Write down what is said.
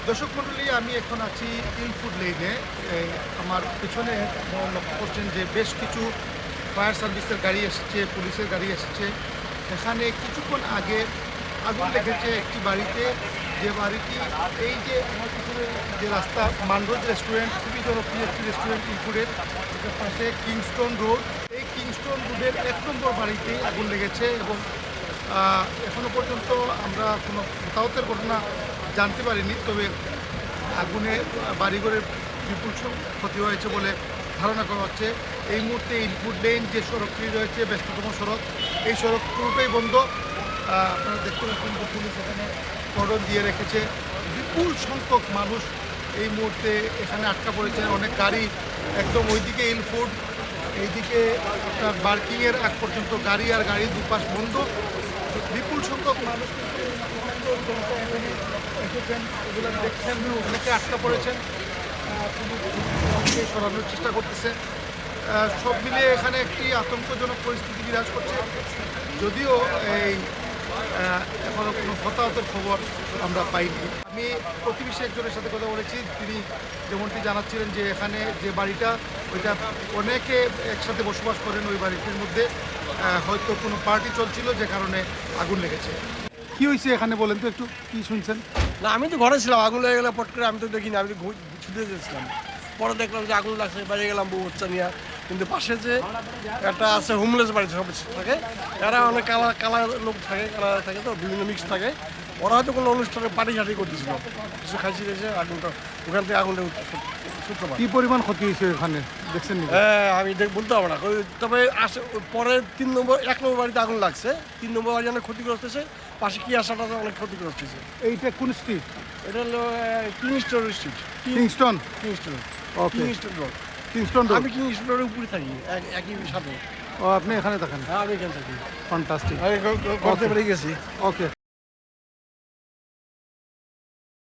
দর্শক মণ্ডলী, আমি এখন আছি ইলফুড লেনে। আমার পিছনে আপনারা লক্ষ্য করছেন যে বেশ কিছু ফায়ার সার্ভিসের গাড়ি এসেছে, পুলিশের গাড়ি এসেছে। এখানে কিছুক্ষণ আগে আগুন লেগেছে একটি বাড়িতে, যে বাড়িটি এই যে আমার পিছনে যে রাস্তা মানরোজ রেস্টুরেন্ট, খুবই জনপ্রিয় একটি রেস্টুরেন্ট ইলফুডের, এটার পাশে কিংস্টন রোড। এই কিংস্টন রোডের 1 নম্বর বাড়িতেই আগুন লেগেছে এবং এখনো পর্যন্ত আমরা কোনো হতাহতের ঘটনা জানতে পারিনি। তবে আগুনে বাড়িঘরের বিপুল ক্ষতি হয়েছে বলে ধারণা করা হচ্ছে। এই মুহূর্তে ইলফুড লেন যে সড়কটি রয়েছে, ব্যস্ততম সড়ক, এই সড়ক পুরোটাই বন্ধ। আপনারা দেখতে পাচ্ছেন যে পুলিশ এখানে কর্ডন দিয়ে রেখেছে। বিপুল সংখ্যক মানুষ এই মুহূর্তে এখানে আটকা পড়েছে। অনেক গাড়ি একদম ওইদিকে ইলফুড, এইদিকে আপনার বার্কিংয়ের আগ পর্যন্ত গাড়ি আর গাড়ি দুপাশ বন্ধ। বিপুল সংখ্যক মানুষ এসেছেন, এগুলো দেখছেন, অনেকে আটকা পড়েছেন, পুলিশ সরানোর চেষ্টা করতেছে। সব মিলিয়ে এখানে একটি আতঙ্কজনক পরিস্থিতি বিরাজ করছে। যদিও এই এখনও কোনো হতাহতের খবর আমরা পাইনি। আমি প্রতিবেশী একজনের সাথে কথা বলেছি, তিনি যেমনটি জানাচ্ছিলেন যে এখানে যে বাড়িটা, ওইটা অনেকে একসাথে বসবাস করেন। ওই বাড়িটির মধ্যে হয়তো কোনো পার্টি চলছিল, যে কারণে আগুন লেগেছে। কি হয়েছে এখানে বলেন তো একটু, কি শুনছেন? না, আমি তো ঘরে ছিলাম, আগুন লেগে গেলে পট করে আমি তো দেখিনি, আমি তো ছুটে গেছিলাম। পরে দেখলাম যে আগুন লাগছে, বাইরে গেলাম বউ বাচ্চা নিয়ে। কিন্তু পাশে যে একটা আছে হোমলেস বাড়ি সব থাকে, এরা অনেক কালা কালা লোক থাকে, কালা থাকে, তো বিভিন্ন মিক্স থাকে। ওরা হয়তো কোনো অনুষ্ঠানে পার্টি সার্টি করতেছিল, কিছু খাইছি গেছে, আগুনটা ওখান থেকে আগুনটা সূত্রপাত। কি পরিমাণ ক্ষতি হয়েছে এখানে দেখছেন? হ্যাঁ, আমি বলতে পারবো না। তবে পরে 1 নম্বর বাড়িতে আগুন লাগছে, 3 নম্বর বাড়ি অনেক ক্ষতিগ্রস্ত হয়েছে, পাশে কি আসাটা অনেক ক্ষতিগ্রস্ত হয়েছে। এইটা কোন স্ট্রিট? এটা হলো কিংস্টন স্ট্রিট, কিংস্টন। কিংস্টন, ওকে, কিংস্টন রোড। Kingston road. আমি কিংস্টন রোডের উপরে থাকি, একই সাথে। ও, আপনি এখানে থাকেন? হ্যাঁ, আমি এখানে থাকি। ফ্যান্টাস্টিক। আমি করতে পেরে গেছি। ওকে।